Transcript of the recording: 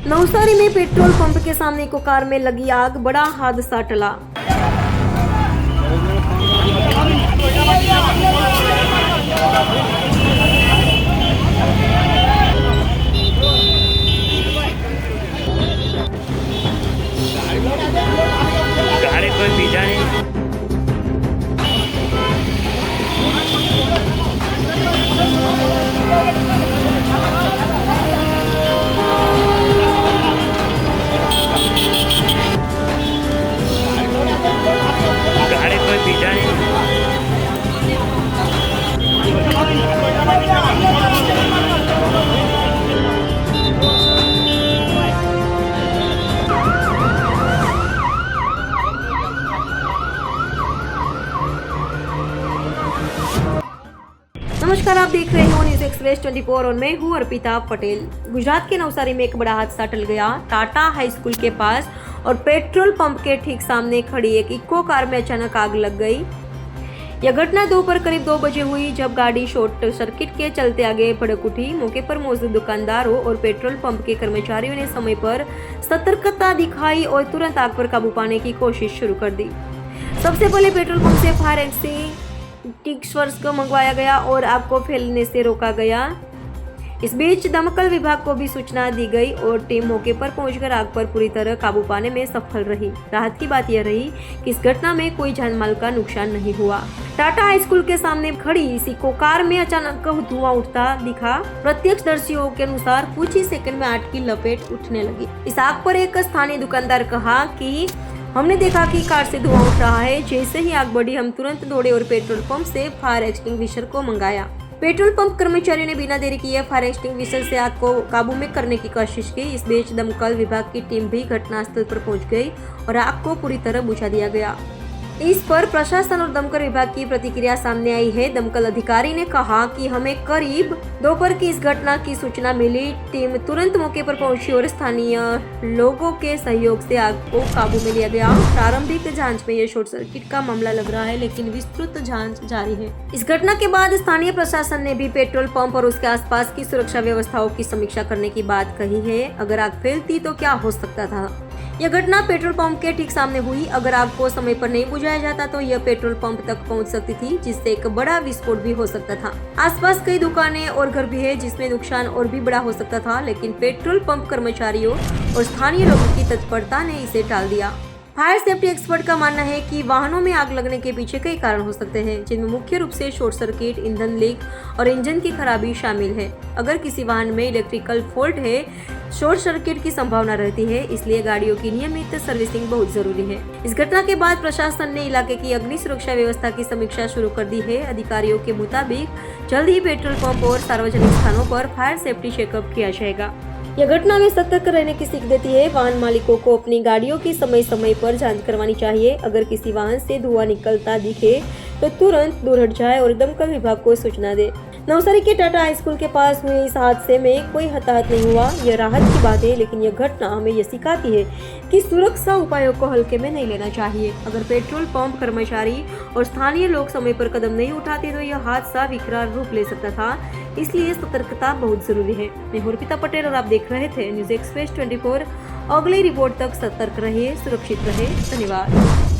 नवसारी में petrol pump के सामने इको कार में लगी आग, बड़ा हादसा टला। गाड़ी कोई बीजा नहीं। गाड़ी कोई बीजा नहीं। नमस्कार, आप देख रहे हो न्यूज एक्सप्रेस 24 और मैं हूं अर्पिता पटेल। गुजरात के नवसारी में एक बड़ा हादसा टल गया। टाटा हाई स्कूल के पास और पेट्रोल पंप के ठीक सामने खड़ी एक इको कार में अचानक आग लग गई। यह घटना दोपहर करीब 2 बजे हुई, जब गाड़ी शॉर्ट सर्किट के चलते आगे भड़क उठी। मौके पर मौजूद दुकानदारों और पेट्रोल पंप के कर्मचारियों ने समय पर सतर्कता दिखाई और तुरंत आग पर काबू पाने की कोशिश शुरू कर दी। सबसे पहले पेट्रोल पंप से फायर एक्सटिंग्विशर्स को मंगवाया गया और आग को फैलने से रोका गया। इस बीच दमकल विभाग को भी सूचना दी गई और टीम मौके पर पहुंचकर आग पर पूरी तरह काबू पाने में सफल रही। राहत की बात यह रही कि इस घटना में कोई जानमाल का नुकसान नहीं हुआ। टाटा हाई स्कूल के सामने खड़ी इस इको कार में अचानक धुआं उठता दिखा। प्रत्यक्षदर्शियों के अनुसार कुछ ही सेकंड में आग की लपेट उठने लगी। इस आग पर एक स्थानीय दुकानदार कहा कि हमने देखा कि कार से धुआं उठ रहा है। जैसे ही आग बढ़ी, हम तुरंत दौड़े और पेट्रोल पंप से फायर एक्सटिंग्विशर को मंगाया। पेट्रोल पंप कर्मचारियों ने बिना देरी किए फायर एक्सटिंग्विशर से आग को काबू में करने की कोशिश की। इस बीच दमकल विभाग की टीम भी घटनास्थल पर पहुंच गई और आग को पूरी तरह बुझा दिया गया। इस पर प्रशासन और दमकल विभाग की प्रतिक्रिया सामने आई है। दमकल अधिकारी ने कहा कि हमें करीब दोपहर की इस घटना की सूचना मिली। टीम तुरंत मौके पर पहुंची और स्थानीय लोगों के सहयोग से आग को काबू में लिया गया। प्रारंभिक जांच में यह शॉर्ट सर्किट का मामला लग रहा है, लेकिन विस्तृत जांच जारी है। इस घटना के बाद स्थानीय प्रशासन ने भी पेट्रोल पंप और उसके आसपास की सुरक्षा व्यवस्थाओं की समीक्षा करने की बात कही है। अगर आग फैलती तो क्या हो सकता था? यह घटना पेट्रोल पंप के ठीक सामने हुई। अगर आग को समय पर नहीं बुझाया जाता तो यह पेट्रोल पंप तक पहुंच सकती थी, जिससे एक बड़ा विस्फोट भी हो सकता था। आसपास कई दुकानें और घर भी है, जिसमें नुकसान और भी बड़ा हो सकता था, लेकिन पेट्रोल पंप कर्मचारियों और स्थानीय लोगों की तत्परता ने इसे टाल दिया। फायर सेफ्टी एक्सपर्ट का मानना है कि वाहनों में आग लगने के पीछे कई कारण हो सकते हैं, जिनमें मुख्य रूप से शॉर्ट सर्किट, ईंधन लीक और इंजन की खराबी शामिल है। अगर किसी वाहन में इलेक्ट्रिकल फॉल्ट है, शॉर्ट सर्किट की संभावना रहती है, इसलिए गाड़ियों की नियमित सर्विसिंग बहुत जरूरी है। इस घटना के बाद प्रशासन ने इलाके की अग्नि सुरक्षा व्यवस्था की समीक्षा शुरू कर दी है। अधिकारियों के मुताबिक जल्द ही पेट्रोल पंप और सार्वजनिक स्थानों पर फायर सेफ्टी चेकअप किया जाएगा। यह घटना में सतर्क रहने की सीख देती है। वाहन मालिकों को अपनी गाड़ियों की समय समय पर जांच करवानी चाहिए। अगर किसी वाहन से धुआं निकलता दिखे तो तुरंत दूर हट जाए और दमकल विभाग को सूचना दे। नवसारी के टाटा हाई स्कूल के पास हुए इस हादसे में कोई हताहत नहीं हुआ। यह राहत की बात है, लेकिन यह घटना हमें यह सिखाती है कि सुरक्षा उपायों को हल्के में नहीं लेना चाहिए। अगर पेट्रोल पंप कर्मचारी और स्थानीय लोग समय पर कदम नहीं उठाते तो यह हादसा विकराल रूप ले सकता था। इसलिए सतर्कता बहुत जरूरी है। मैं अर्पिता पटेल और आप देख रहे थे न्यूज एक्सप्रेस 24। अगली रिपोर्ट तक सतर्क रहिए, सुरक्षित रहे। धन्यवाद।